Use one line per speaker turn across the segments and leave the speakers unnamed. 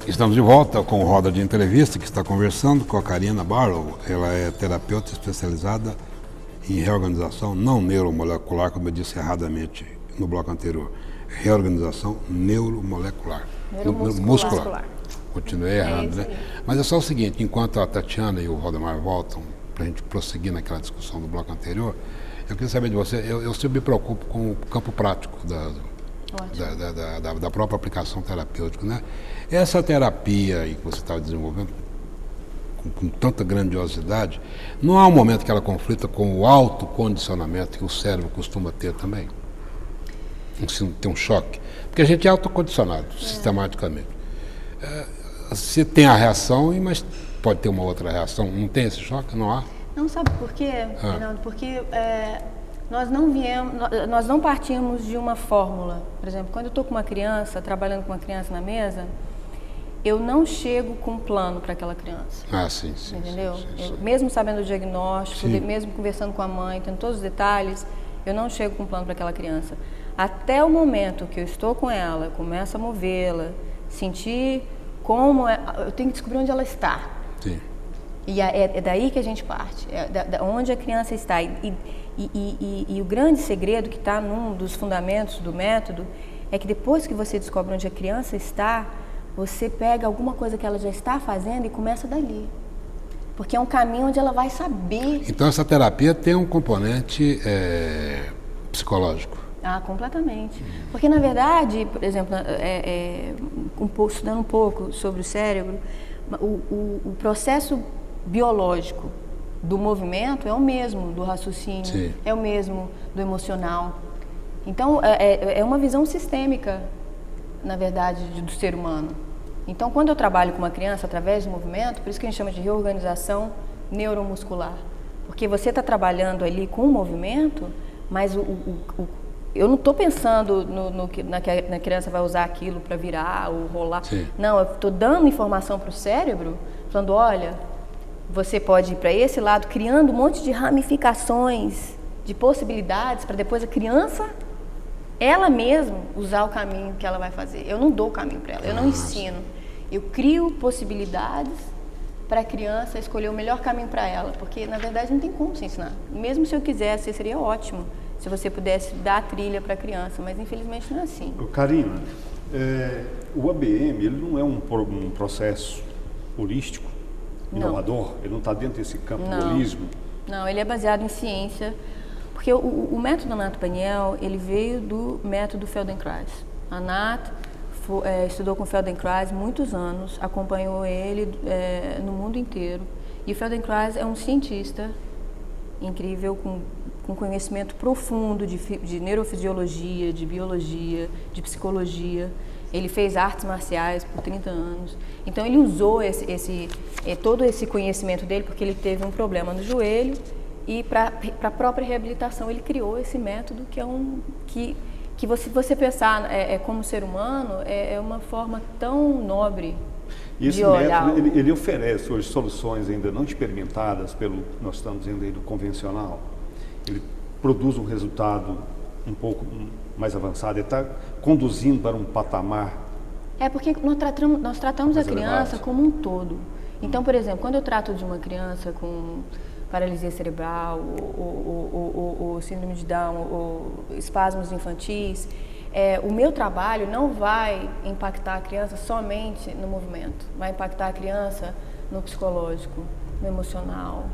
Estamos de volta com o Roda de Entrevista, que está conversando com a Karina Barlow. Ela é terapeuta especializada em reorganização não neuromolecular, como eu disse erradamente no bloco anterior. Reorganização neuromolecular. Neuromuscular. Continuei errado, né? Mas é só o seguinte, enquanto a Tatiana e o Rodemar voltam, para a gente prosseguir naquela discussão do bloco anterior, eu queria saber de você, eu sempre me preocupo com o campo prático da própria aplicação terapêutica, né? Essa terapia aí que você estava desenvolvendo com tanta grandiosidade, não há um momento que ela conflita com o autocondicionamento que o cérebro costuma ter também? Tem um choque. Porque a gente é autocondicionado sistematicamente. Você tem a reação, mas pode ter uma outra reação. Não tem esse choque? Não há?
Não, sabe por quê, Fernando? Porque nós não partimos de uma fórmula. Por exemplo, quando eu estou com uma criança, trabalhando com uma criança na mesa, eu não chego com um plano para aquela criança.
Sim.
Entendeu?
Sim.
Mesmo sabendo o diagnóstico, mesmo conversando com a mãe, tendo todos os detalhes, eu não chego com um plano para aquela criança. Até o momento que eu estou com ela, começo a movê-la, sentir como eu tenho que descobrir onde ela está.
Sim.
E é daí que a gente parte, onde a criança está. E o grande segredo que está num dos fundamentos do método é que depois que você descobre onde a criança está, você pega alguma coisa que ela já está fazendo e começa dali. Porque é um caminho onde ela vai saber. Então
essa terapia tem um componente psicológico.
Completamente. Porque, na verdade, por exemplo, estudando um pouco sobre o cérebro, o processo biológico do movimento é o mesmo do raciocínio, é o mesmo do emocional. Então, é uma visão sistêmica, na verdade, do ser humano. Então, quando eu trabalho com uma criança através do movimento, por isso que a gente chama de reorganização neuromuscular. Porque você está trabalhando ali com o movimento, mas eu não estou pensando que a criança vai usar aquilo para virar ou rolar. Não, eu estou dando informação para o cérebro, falando, olha, você pode ir para esse lado, criando um monte de ramificações, de possibilidades, para depois a criança, ela mesma, usar o caminho que ela vai fazer. Eu não dou o caminho para ela, eu não ensino. Eu crio possibilidades para a criança escolher o melhor caminho para ela, porque, na verdade, não tem como se ensinar. Mesmo se eu quisesse, seria ótimo se você pudesse dar a trilha para a criança, mas infelizmente não é assim.
Karina, o ABM, ele não é um processo holístico, inovador? Ele não está dentro desse campo do holismo?
Não, ele é baseado em ciência, porque o método Nath Paniel, ele veio do método Feldenkrais. A Nath estudou com o Feldenkrais muitos anos, acompanhou ele no mundo inteiro, e o Feldenkrais é um cientista incrível, com conhecimento profundo de neurofisiologia, de biologia, de psicologia. Ele fez artes marciais por 30 anos. Então, ele usou todo esse conhecimento dele porque ele teve um problema no joelho e para a própria reabilitação ele criou esse método que você pensar como ser humano é uma forma tão nobre.
E esse método, ele oferece hoje soluções ainda não experimentadas pelo, nós estamos dizendo aí, do convencional. Ele produz um resultado um pouco mais avançado, ele está conduzindo para um patamar.
Porque nós tratamos a criança como um todo. Então, por exemplo, quando eu trato de uma criança com paralisia cerebral, ou síndrome de Down, ou espasmos infantis, o meu trabalho não vai impactar a criança somente no movimento, vai impactar a criança no psicológico, no emocional,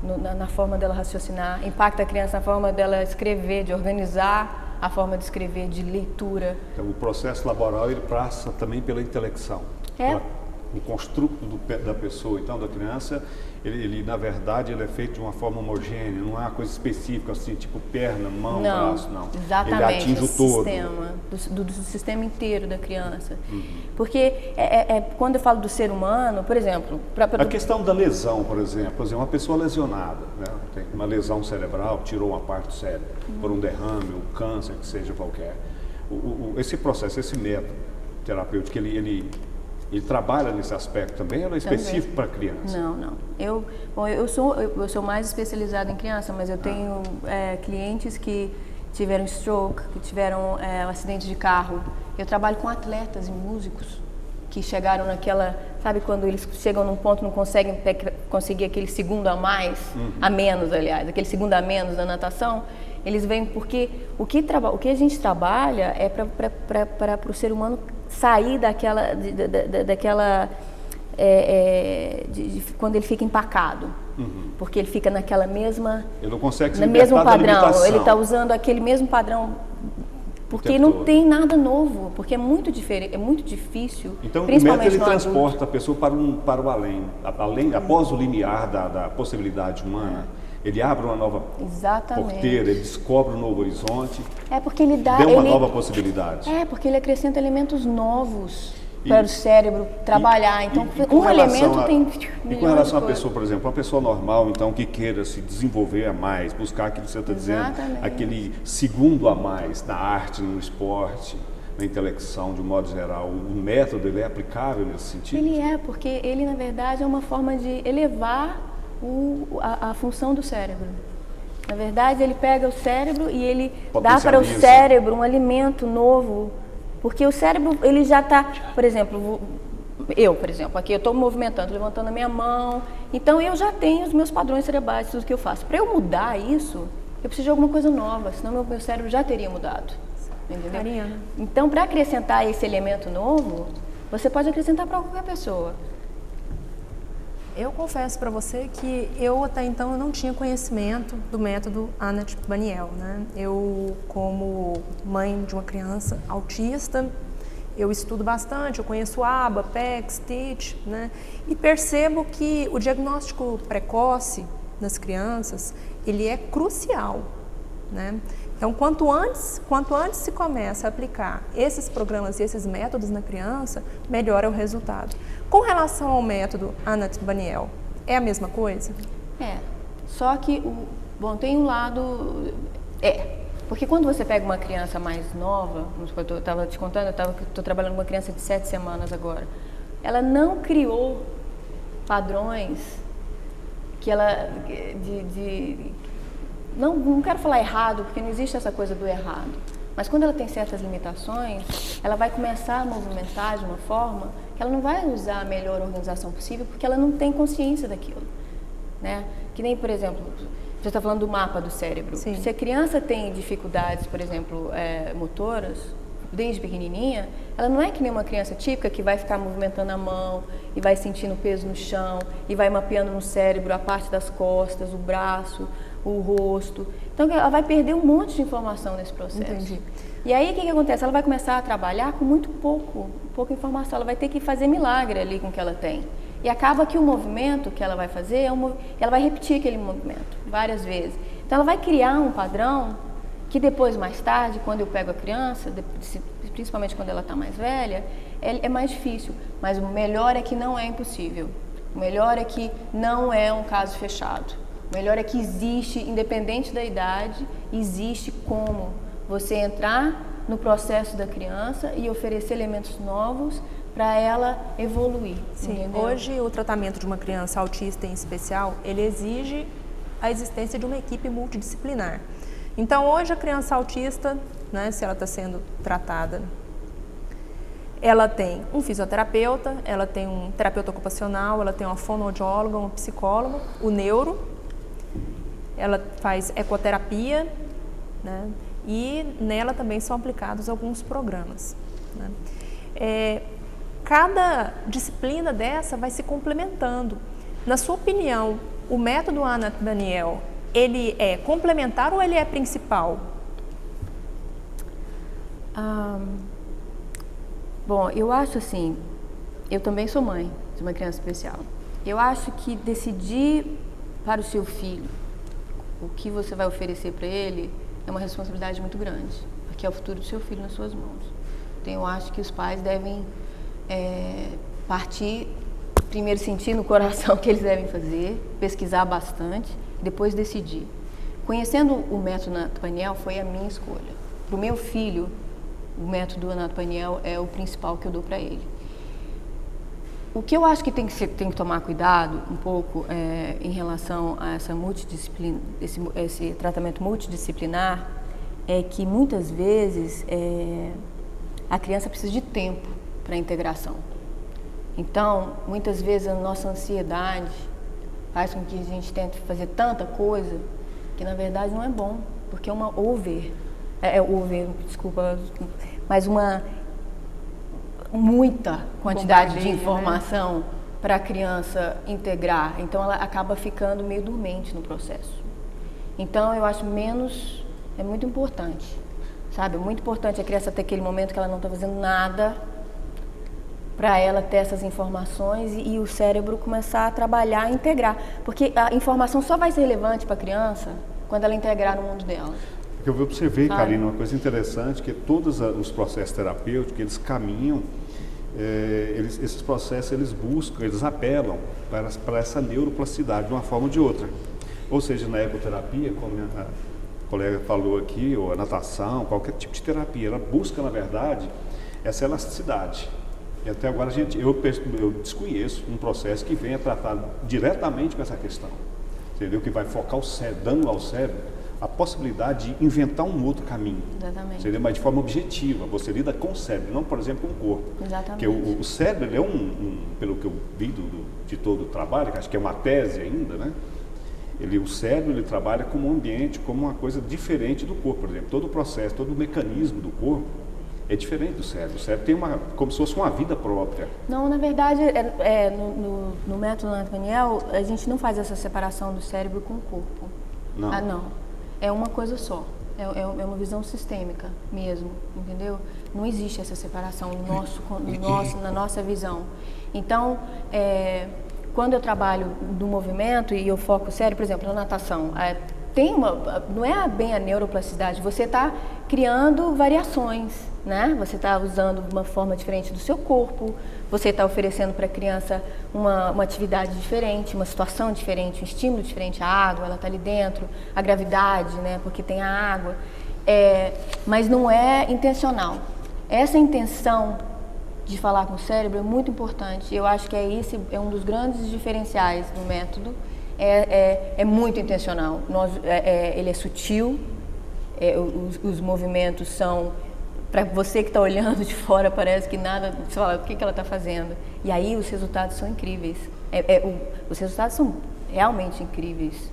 na forma dela raciocinar, impacta a criança na forma dela escrever, de organizar a forma de escrever, de leitura.
Então, o processo laboral, ele passa também pela intelecção. O construto da pessoa, então, da criança, ele na verdade, ele é feito de uma forma homogênea, não é uma coisa específica, assim, tipo perna, mão, braço, não.
Exatamente,
ele atinge o todo.
Do sistema inteiro da criança. Porque quando eu falo do ser humano, por exemplo...
A questão da lesão, por exemplo, uma pessoa lesionada, né? Tem uma lesão cerebral, tirou uma parte do cérebro, por um derrame, um câncer, que seja qualquer. Esse processo, esse método terapêutico, ele trabalha nesse aspecto também, ou é específico para criança?
Não. Eu sou mais especializada em criança, mas eu tenho clientes que tiveram stroke, que tiveram um acidente de carro. Eu trabalho com atletas e músicos. que chegaram naquela, sabe, quando eles chegam num ponto não conseguem conseguir aquele segundo a mais, a menos, aliás, aquele segundo a menos da natação, eles vêm porque o que a gente trabalha é para o ser humano sair daquela, quando ele fica empacado, porque ele fica naquela mesma,
ele não consegue se
no mesmo
libertar da
padrão,
limitação.
ele está usando aquele mesmo padrão. Porque não tem nada novo, porque é muito diferente, é muito difícil.
Então,
principalmente
o método ele transporta
adulto.
a pessoa para o além, após o limiar da possibilidade humana. Ele abre uma nova porteira, ele descobre um novo horizonte.
É porque ele dá
uma nova possibilidade.
É porque ele acrescenta elementos novos para o cérebro trabalhar. Então, um elemento tem milhões de coisas.
E com relação à pessoa, por exemplo, uma pessoa normal, então, que queira se desenvolver a mais, buscar aquilo que você está dizendo, aquele segundo a mais na arte, no esporte, na intelecção, de um modo geral, o método ele é aplicável nesse sentido?
Ele é, porque ele, na verdade, é uma forma de elevar a função do cérebro. Na verdade, ele pega o cérebro e ele dá para o cérebro um alimento novo. Porque o cérebro, ele já está, por exemplo, aqui eu estou movimentando, levantando a minha mão, então eu já tenho os meus padrões cerebrais, tudo que eu faço. Para eu mudar isso, eu preciso de alguma coisa nova, senão meu cérebro já teria mudado. Entendeu?
Mariana.
Então, para acrescentar esse elemento novo, você pode acrescentar para qualquer pessoa.
Eu confesso para você que eu até então eu não tinha conhecimento do método Anat Baniel, né? Eu, como mãe de uma criança autista, eu estudo bastante, eu conheço ABA, PEC, TEACH, né? E percebo que o diagnóstico precoce nas crianças, ele é crucial, né? Então, quanto antes se começa a aplicar esses programas e esses métodos na criança, melhor é o resultado. Com relação ao método Anat Baniel, é a mesma coisa?
É, só que, tem um lado... porque quando você pega uma criança mais nova, eu estava te contando, estou trabalhando com uma criança de 7 semanas agora, ela não criou padrões que ela... Não quero falar errado, porque não existe essa coisa do errado. Mas quando ela tem certas limitações, ela vai começar a movimentar de uma forma que ela não vai usar a melhor organização possível, porque ela não tem consciência daquilo, né? Que nem, por exemplo, você está falando do mapa do cérebro.
Sim.
Se a criança tem dificuldades, por exemplo, motoras, desde pequenininha, ela não é que nem uma criança típica que vai ficar movimentando a mão e vai sentindo peso no chão e vai mapeando no cérebro a parte das costas, o braço, o rosto. Então, ela vai perder um monte de informação nesse processo.
Entendi.
E aí, o que acontece? Ela vai começar a trabalhar com muito pouca informação. Ela vai ter que fazer milagre ali com o que ela tem. E acaba que o movimento que ela vai fazer, ela vai repetir aquele movimento várias vezes. Então, ela vai criar um padrão que depois, mais tarde, quando eu pego a criança, principalmente quando ela está mais velha, é mais difícil. Mas o melhor é que não é impossível. O melhor é que não é um caso fechado. O melhor é que existe, independente da idade, existe como você entrar no processo da criança e oferecer elementos novos para ela evoluir.
Sim,
entendeu?
hoje o tratamento de uma criança autista em especial, ele exige a existência de uma equipe multidisciplinar. Então, hoje a criança autista, né, se ela está sendo tratada, ela tem um fisioterapeuta, ela tem um terapeuta ocupacional, ela tem uma fonoaudióloga, um psicólogo, o neuro, ela faz ecoterapia, né, e nela também são aplicados alguns programas, né. Cada disciplina dessa vai se complementando. Na sua opinião, o método Anat Baniel, ele é complementar ou ele é principal?
Bom, eu acho assim, eu também sou mãe de uma criança especial. Eu acho que decidir para o seu filho o que você vai oferecer para ele é uma responsabilidade muito grande, porque é o futuro do seu filho nas suas mãos. Então, eu acho que os pais devem partir, primeiro sentir no coração o que eles devem fazer, pesquisar bastante, depois decidir. Conhecendo o método Anat Baniel foi a minha escolha. Para o meu filho, o método Anat Baniel é o principal que eu dou para ele. O que eu acho que tem que tomar cuidado um pouco em relação a essa multidisciplina, esse tratamento multidisciplinar, é que muitas vezes a criança precisa de tempo para a integração. Então, muitas vezes a nossa ansiedade faz com que a gente tente fazer tanta coisa que na verdade não é bom, porque mas muita quantidade de informação para a criança integrar, então ela acaba ficando meio dormente no processo. Então eu acho é muito importante, sabe? É muito importante a criança ter aquele momento que ela não está fazendo nada para ela ter essas informações e o cérebro começar a trabalhar e integrar. Porque a informação só vai ser relevante para a criança quando ela integrar no mundo dela.
Eu observei, Karina, uma coisa interessante, que todos os processos terapêuticos, eles caminham, esses processos, eles buscam, eles apelam para essa neuroplasticidade de uma forma ou de outra. Ou seja, na ecoterapia, como a colega falou aqui, ou a natação, qualquer tipo de terapia, ela busca, na verdade, essa elasticidade. E até agora eu desconheço um processo que venha tratar diretamente com essa questão, entendeu? Que vai focar o cérebro, dando ao cérebro a possibilidade de inventar um outro caminho.
Exatamente.
Entendeu? Mas de forma objetiva, você lida com o cérebro, não, por exemplo, com o corpo.
Exatamente.
Porque o cérebro, ele é pelo que eu vi de todo o trabalho, que acho que é uma tese ainda, né? O cérebro, ele trabalha como um ambiente, como uma coisa diferente do corpo, por exemplo. Todo o processo, todo o mecanismo do corpo é diferente do cérebro. O cérebro tem como se fosse uma vida própria.
Não, na verdade, no método Nathaniel, a gente não faz essa separação do cérebro com o corpo.
Não.
Não. É uma coisa só. É uma visão sistêmica mesmo, entendeu? Não existe essa separação na nossa visão. Então, quando eu trabalho do movimento e eu foco o cérebro, por exemplo, na natação, não é bem a neuroplasticidade, você está criando variações, né? Você está usando uma forma diferente do seu corpo, você está oferecendo para a criança uma atividade diferente, uma situação diferente, um estímulo diferente, a água, ela está ali dentro, a gravidade, né? Porque tem a água, mas não é intencional. Essa intenção de falar com o cérebro é muito importante. Eu acho que esse é um dos grandes diferenciais do método. É muito intencional. Ele é sutil, os movimentos são, para você que está olhando de fora, parece que nada, você fala, o que ela está fazendo? E aí os resultados são incríveis. Os resultados são realmente incríveis.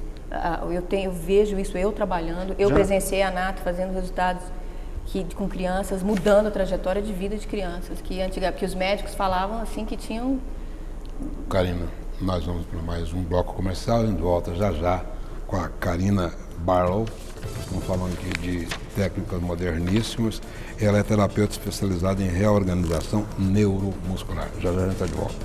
Eu vejo isso, eu trabalhando, eu presenciei a Nath fazendo resultados com crianças, mudando a trajetória de vida de crianças, que os médicos falavam assim que tinham...
Karina, nós vamos para mais um bloco comercial, indo de volta já com a Karina Barlow. Estamos falando aqui de técnicas moderníssimas. Ela é terapeuta especializada em reorganização neuromuscular. Já a gente está de volta.